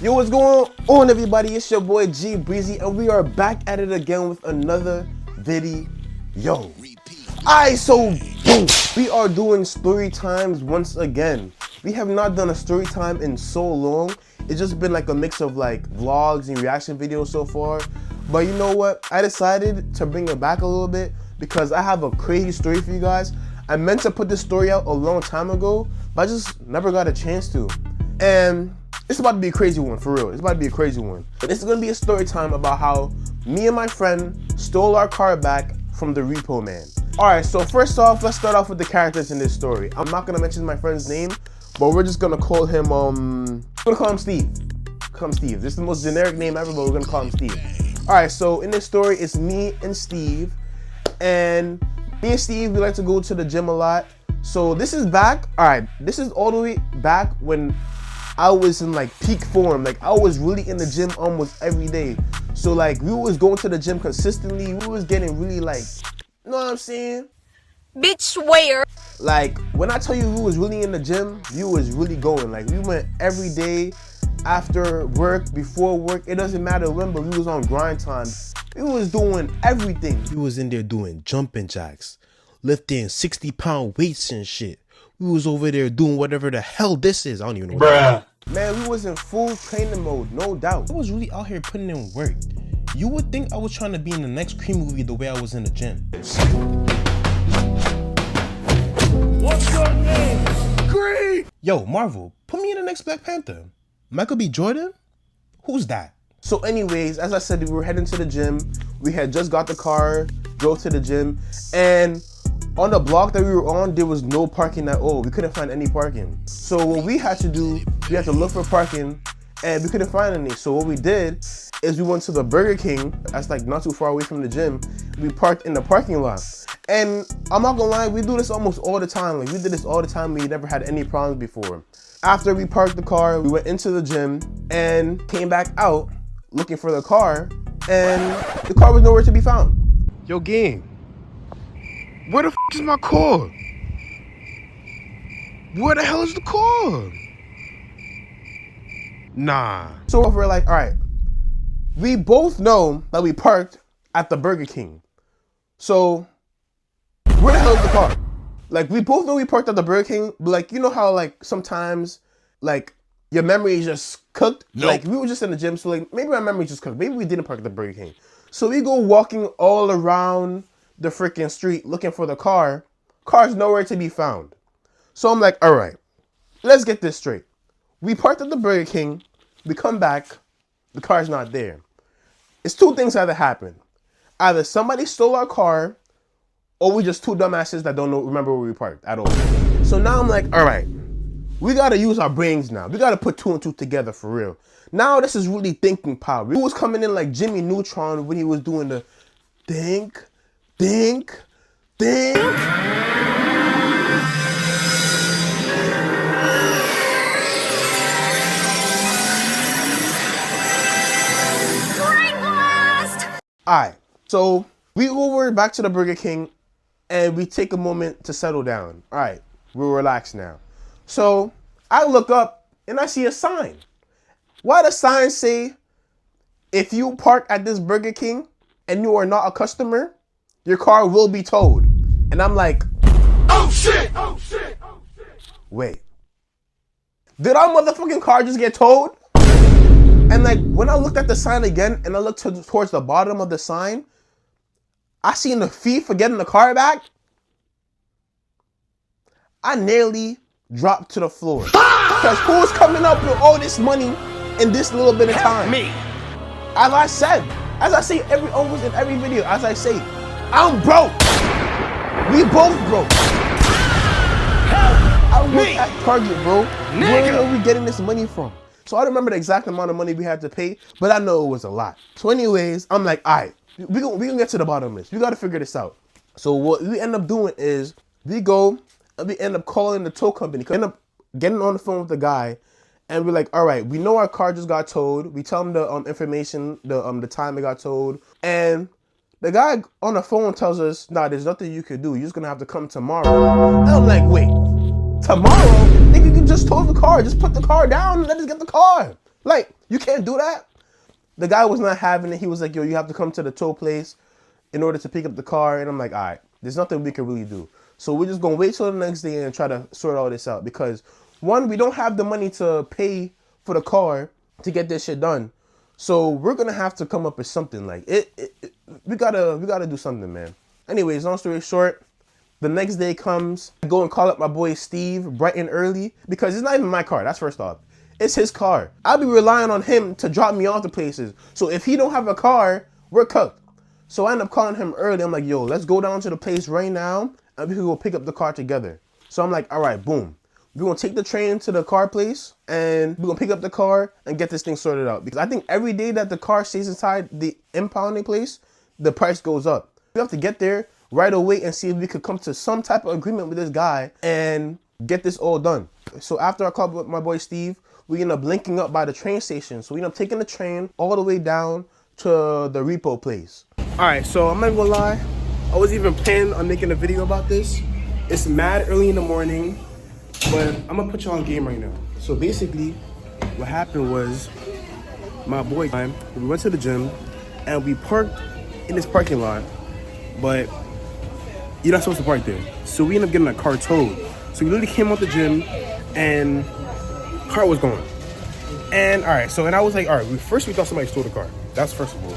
Yo, what's going on, everybody? It's your boy Gbreezey, and we are back at it again with another video. Alright, so boom, we are doing story times once again. We have not done a story time in so long. It's just been like a mix of like vlogs and reaction videos so far. But you know what? I decided to bring it back a little bit because I have a crazy story for you guys. I meant to put this story out a long time ago, but I just never got a chance to. And it's about to be a crazy one, for real. It's about to be a crazy one. But this is gonna be a story time about how me and my friend stole our car back from the Repo man. Alright, so first off, let's start off with the characters in this story. I'm not gonna mention my friend's name, but we're just gonna call him, we're gonna call him Steve. Call him Steve. This is the most generic name ever, but we're gonna call him Steve. Alright, so in this story, it's me and Steve. And me and Steve, we like to go to the gym a lot. So this is back, alright, this is all the way back when I was in like peak form. Like I was really in the gym almost every day. So like we was going to the gym consistently. We was getting really like, you know what I'm saying? Bitch, where? Like when I tell you we was really in the gym, you was really going. Like we went every day, after work, before work. It doesn't matter when, but we was on grind time. We was doing everything. We was in there doing jumping jacks, lifting 60-pound weights and shit. We was over there doing whatever the hell this is. I don't even know. Bruh. Man, we was in full training mode, no doubt. I was really out here putting in work. You would think I was trying to be in the next Cream movie the way I was in the gym. What's your name? Great. Yo, Marvel, put me in the next Black Panther. Michael B. Jordan? Who's that? So anyways, as I said, we were heading to the gym. We had just got the car, drove to the gym, and on the block that we were on, there was no parking at all. We couldn't find any parking. So what we had to do, we had to look for parking, and we couldn't find any. So what we did is we went to the Burger King, that's like not too far away from the gym. We parked in the parking lot. And I'm not gonna lie, we do this almost all the time. Like we did this all the time, we never had any problems before. After we parked the car, we went into the gym and came back out looking for the car, and the car was nowhere to be found. Yo, gang. Where the f is my car? Where the hell is the car? Nah. So we're like, all right, we both know that we parked at the Burger King. So where the hell is the car? Like we both know we parked at the Burger King, but like, you know how like sometimes like your memory is just cooked? Nope. Like we were just in the gym, so like maybe my memory just cooked. Maybe we didn't park at the Burger King. So we go walking all around the freaking street looking for the car. Car's nowhere to be found. So I'm like, all right, let's get this straight. We parked at the Burger King, we come back, the car's not there. It's two things that happen. Either somebody stole our car, or we just two dumbasses that don't remember where we parked at all. So now I'm like, all right, we gotta use our brains now. We gotta put two and two together for real. Now this is really thinking power. We was coming in like Jimmy Neutron when he was doing the think. Alright, so we go over back to the Burger King and we take a moment to settle down. Alright, we're relaxed now. So I look up and I see a sign. Why does the sign say, if you park at this Burger King and you are not a customer, your car will be towed? And I'm like, oh shit, oh shit, oh shit. Wait, did our motherfucking car just get towed? And like, when I looked at the sign again and I looked towards the bottom of the sign, I seen the fee for getting the car back. I nearly dropped to the floor. Because who's coming up with all this money in this little bit of time? Me. As I say almost in every video, as I say, I'm broke. We both broke. I work at Target, bro. Where are we getting this money from? So I don't remember the exact amount of money we had to pay, but I know it was a lot. So anyways, I'm like, all right, we gonna get to the bottom of this. We gotta figure this out. So what we end up doing is we go and we end up calling the tow company. We end up getting on the phone with the guy, and we're like, all right, we know our car just got towed. We tell him the information, the time it got towed, and the guy on the phone tells us, nah, there's nothing you could do. You're just gonna have to come tomorrow. And I'm like, wait, tomorrow? Think you can just tow the car, just put the car down and let us get the car. Like, you can't do that. The guy was not having it. He was like, yo, you have to come to the tow place in order to pick up the car. And I'm like, all right, there's nothing we can really do. So we're just going to wait till the next day and try to sort all this out. Because, one, we don't have the money to pay for the car to get this shit done. So we're going to have to come up with something. Like, we gotta do something, man. Anyways, long story short, the next day comes. I go and call up my boy Steve bright and early. Because it's not even my car. That's first off. It's his car. I'll be relying on him to drop me off to places. So if he don't have a car, we're cooked. So I end up calling him early. I'm like, yo, let's go down to the place right now and we can go pick up the car together. So I'm like, all right, boom. We're going to take the train to the car place and we're going to pick up the car and get this thing sorted out. Because I think every day that the car stays inside the impounding place, the price goes up. We have to get there right away and see if we could come to some type of agreement with this guy and get this all done. So after I called my boy Steve, we end up linking up by the train station. So we end up taking the train all the way down to the Repo place. All right, so I'm not gonna lie. I was even planning on making a video about this. It's mad early in the morning, but I'm gonna put you on game right now. So basically, what happened was my boy, we went to the gym and we parked in this parking lot, but you're not supposed to park there. So we ended up getting a car towed. So we literally came out the gym and car was gone. And all right, so and I was like, all right, first we thought somebody stole the car. That's first of all.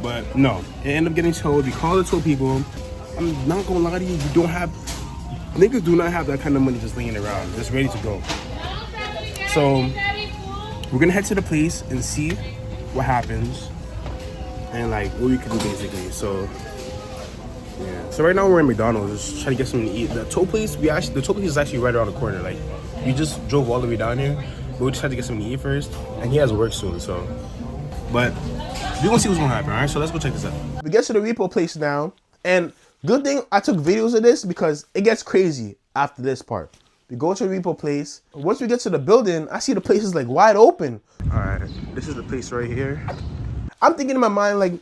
But no, it ended up getting towed. We called the tow people. I'm not gonna lie to you, niggas do not have that kind of money just laying around, just ready to go. So we're gonna head to the place and see what happens and like what we can do basically. So yeah. So right now we're in McDonald's, just trying to get something to eat. The tow place is actually right around the corner. Like we just drove all the way down here, but we just had to get something to eat first. And he has work soon, so. But we're gonna see what's gonna happen, all right? So let's go check this out. We get to the Repo place now, and good thing I took videos of this because it gets crazy after this part. We go to the Repo place. Once we get to the building, I see the place is like wide open. All right, this is the place right here. I'm thinking in my mind like,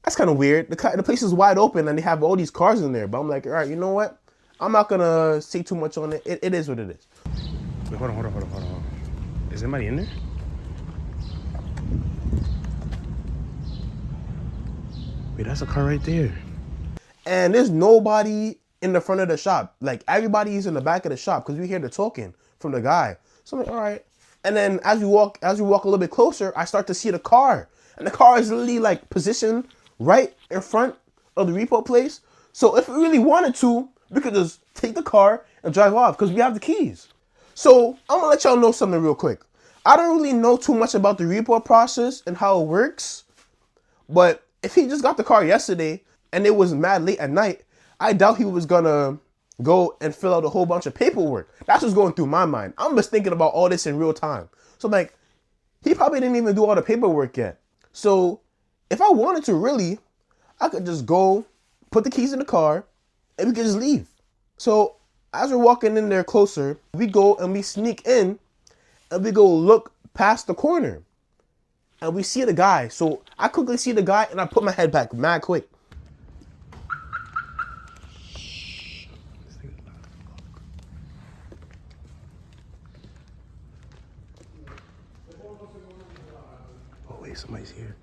that's kind of weird. The place is wide open and they have all these cars in there. But I'm like, all right, you know what? I'm not gonna say too much on it. It is what it is. Wait, hold on. Is anybody in there? Wait, that's a car right there. And there's nobody in the front of the shop. Like everybody's in the back of the shop because we hear the talking from the guy. So I'm like, all right. And then as we walk a little bit closer, I start to see the car. And the car is literally like positioned right in front of the Repo place. So if we really wanted to, we could just take the car and drive off because we have the keys. So I'm gonna let y'all know something real quick. I don't really know too much about the Repo process and how it works, but if he just got the car yesterday and it was mad late at night, I doubt he was gonna go and fill out a whole bunch of paperwork. That's what's going through my mind. I'm just thinking about all this in real time. So I'm like, he probably didn't even do all the paperwork yet. So if I wanted to really, I could just go put the keys in the car and we could just leave. So as we're walking in there closer, we go and we sneak in and we go look past the corner and we see the guy. So I quickly see the guy and I put my head back mad quick. Oh wait, somebody's here.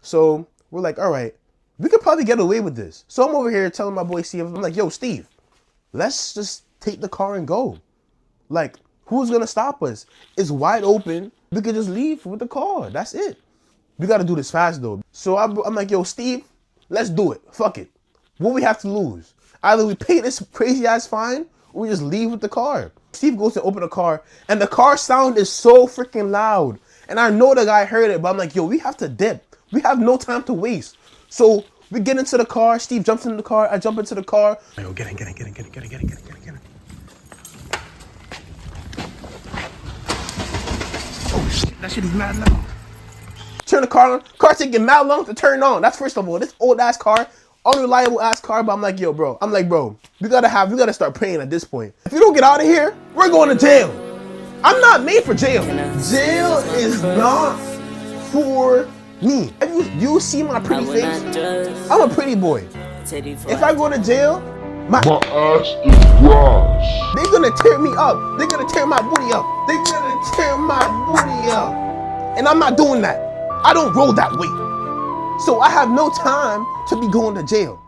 So we're like, all right, we could probably get away with this. So I'm over here telling my boy Steve, I'm like, yo, Steve, let's just take the car and go. Like, who's gonna stop us? It's wide open. We could just leave with the car. That's it. We gotta do this fast though. So I'm like, yo, Steve, let's do it. Fuck it. What we have to lose? Either we pay this crazy ass fine or we just leave with the car. Steve goes to open the car and the car sound is so freaking loud. And I know the guy heard it, but I'm like, yo, we have to dip. We have no time to waste. So we get into the car. Steve jumps into the car. I jump into the car. Yo, get in. Oh shit, that shit is mad loud. Turn the car on. Car taking mad long to turn on. That's first of all. This old ass car, unreliable ass car. But I'm like, yo, bro. We gotta start praying at this point. If you don't get out of here, we're going to jail. I'm not made for jail. Jail is not for me. If you see my pretty face, I'm a pretty boy. If I go to jail, my ass is grass. They're gonna tear me up. They're gonna tear my booty up. They're gonna tear my booty up. And I'm not doing that. I don't roll that way. So I have no time to be going to jail.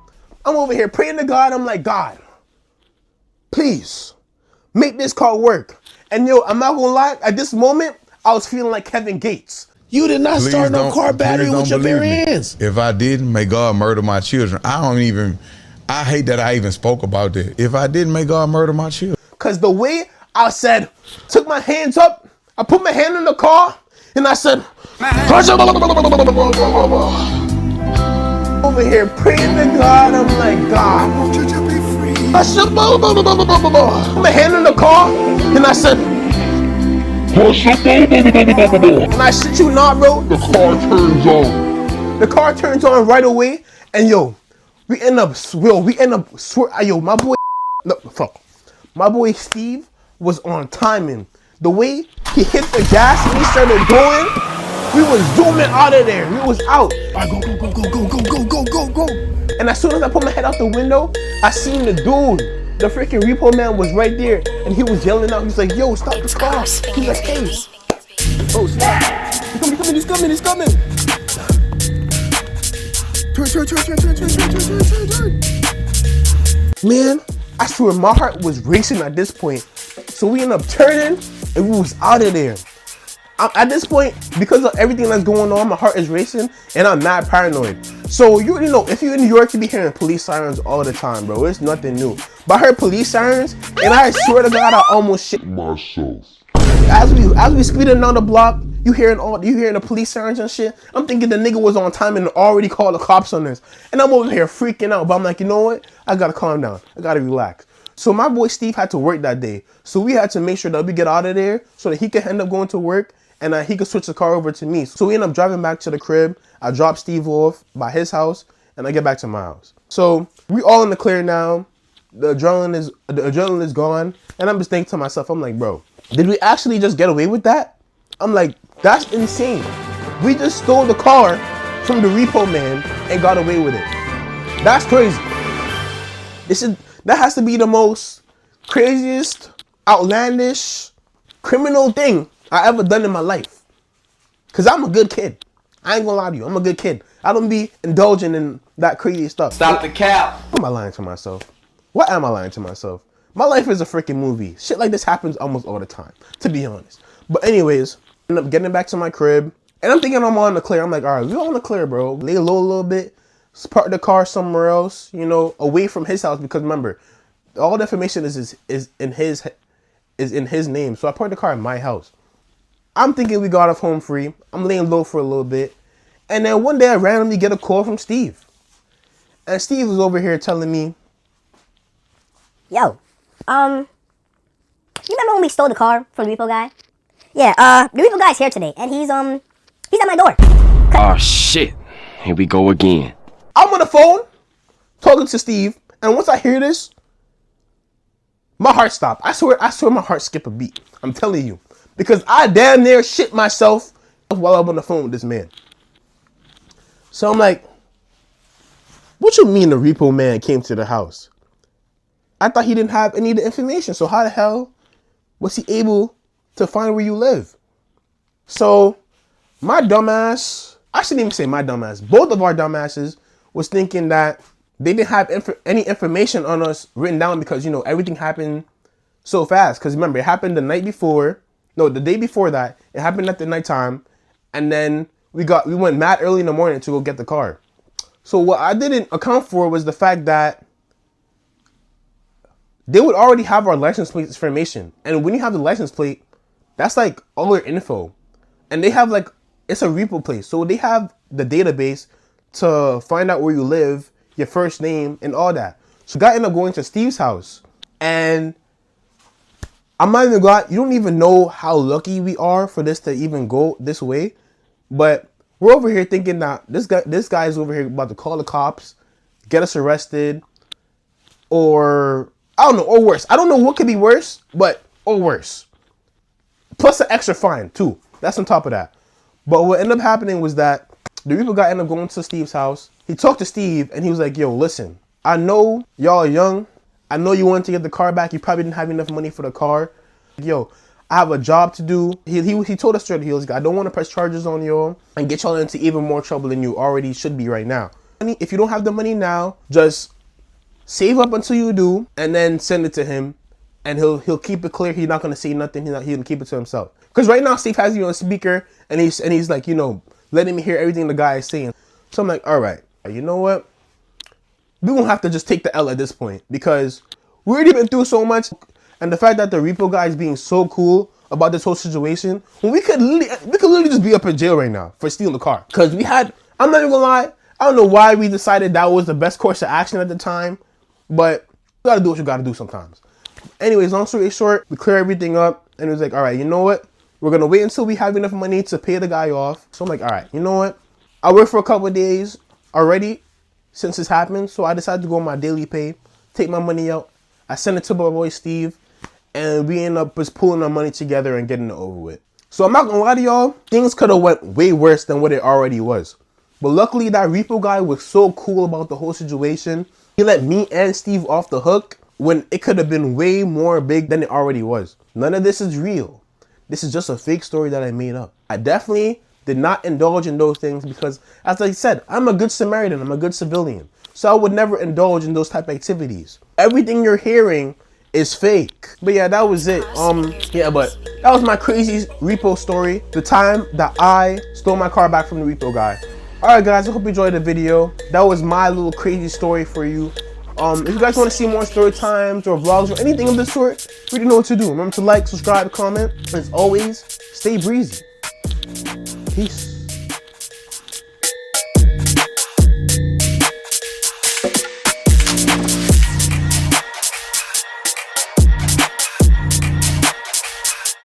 I'm over here praying to God. I'm like, God, please make this car work. And yo, I'm not gonna lie, at this moment, I was feeling like Kevin Gates. You did not start no car battery with your bare hands. If I didn't, may God murder my children. I hate that I even spoke about that. If I didn't, may God murder my children. Cause the way I said, took my hands up, I put my hand in the car, and I said, over here praying to God, I'm like, God, I want you to be free. I said, put my hand in the car, and I said, and I shit you not, bro, the car turns on. The car turns on right away, and yo, we end up, my boy, no, fuck. My boy Steve was on timing. The way he hit the gas and he started going, we was zooming out of there. We was out. All right, go. And as soon as I put my head out the window, I seen the dude, the freaking repo man was right there. And he was yelling out, he's like, yo, stop the car. He's like, hey. Oh, snap. He's coming. Turn. Man, I swear my heart was racing at this point. So we ended up turning and we was out of there. At this point, because of everything that's going on, my heart is racing and I'm mad paranoid. So you know, if you're in New York, you be hearing police sirens all the time, bro. It's nothing new. But I heard police sirens and I swear to God, I almost shit myself. As we speeding down the block, you hearing the police sirens and shit. I'm thinking the nigga was on time and already called the cops on this. And I'm over here freaking out. But I'm like, you know what? I gotta calm down. I gotta relax. So my boy Steve had to work that day. So we had to make sure that we get out of there so that he could end up going to work and he could switch the car over to me. So we end up driving back to the crib. I drop Steve off by his house and I get back to my house. So we all in the clear now. The adrenaline is gone. And I'm just thinking to myself, I'm like, bro, did we actually just get away with that? I'm like, that's insane. We just stole the car from the repo man and got away with it. That's crazy. That has to be the most craziest, outlandish, criminal thing I ever done in my life. Cause I'm a good kid. I ain't gonna lie to you, I'm a good kid. I don't be indulging in that crazy stuff. Stop the cap. What am I lying to myself? What am I lying to myself? My life is a freaking movie. Shit like this happens almost all the time, to be honest. But anyways, I end up getting back to my crib. And I'm thinking I'm on the clear. I'm like, all right, we're on the clear, bro. Lay low a little bit. Park the car somewhere else, you know, away from his house. Because remember, all the information is in his name. So I parked the car in my house. I'm thinking we got off home free. I'm laying low for a little bit. And then one day I randomly get a call from Steve. And Steve was over here telling me, yo, you remember when we stole the car from the repo guy? Yeah, the repo guy's here today, and he's at my door. Oh shit, here we go again. I'm on the phone, talking to Steve, and once I hear this, my heart stopped. I swear my heart skipped a beat. I'm telling you. Because I damn near shit myself while I'm on the phone with this man. So I'm like, what you mean the repo man came to the house? I thought he didn't have any of the information. So how the hell was he able to find where you live? So my dumbass, I shouldn't even say my dumbass, both of our dumbasses was thinking that they didn't have any information on us written down because, you know, everything happened so fast. Because remember, it happened the day before that. It happened at the nighttime. And then we went mad early in the morning to go get the car. So what I didn't account for was the fact that they would already have our license plate information. And when you have the license plate, that's like all your info. And they have like, it's a repo place. So they have the database to find out where you live, your first name, and all that. So I ended up going to Steve's house. And I'm not even glad, you don't even know how lucky we are for this to even go this way. But we're over here thinking that this guy is over here about to call the cops, get us arrested, or I don't know, or worse. I don't know what could be worse, or worse. plus an extra fine too. That's on top of that. But what ended up happening was that the Repo guy ended up going to Steve's house. He talked to Steve and he was like, yo, listen, I know y'all are young. I know you wanted to get the car back. You probably didn't have enough money for the car. Yo, I have a job to do. He told us straight, he was like, I don't want to press charges on y'all and get y'all into even more trouble than you already should be right now. If you don't have the money now, just save up until you do and then send it to him and he'll keep it clear. He's not going to say nothing. He'll keep it to himself. Because right now Steve has you on speaker and he's like, you know, letting me hear everything the guy is saying. So I'm like, all right, you know what? We're going to have to just take the L at this point because we already been through so much. And the fact that the Repo guy is being so cool about this whole situation, when we could literally just be up in jail right now for stealing the car. Because I'm not even gonna lie, I don't know why we decided that was the best course of action at the time, but you gotta do what you gotta do sometimes. Anyways, long story short, we clear everything up and it was like, all right, you know what? We're gonna wait until we have enough money to pay the guy off. So I'm like, all right, you know what? I worked for a couple of days already since this happened, so I decided to go on my daily pay, take my money out. I sent it to my boy Steve, and we end up just pulling our money together and getting it over with. So I'm not gonna lie to y'all, things could have went way worse than what it already was. But luckily that Repo guy was so cool about the whole situation. He let me and Steve off the hook when it could have been way more big than it already was. None of this is real. This is just a fake story that I made up. I definitely did not indulge in those things because, as I said, I'm a good Samaritan, I'm a good civilian. So I would never indulge in those type of activities. Everything you're hearing is fake. But yeah, that was it. Yeah, but that was my crazy Repo story. The time that I stole my car back from the Repo guy. Alright guys, I hope you enjoyed the video. That was my little crazy story for you. If you guys want to see more story times or vlogs or anything of this sort, you already know what to do. Remember to like, subscribe, comment. As always, stay breezy. Peace.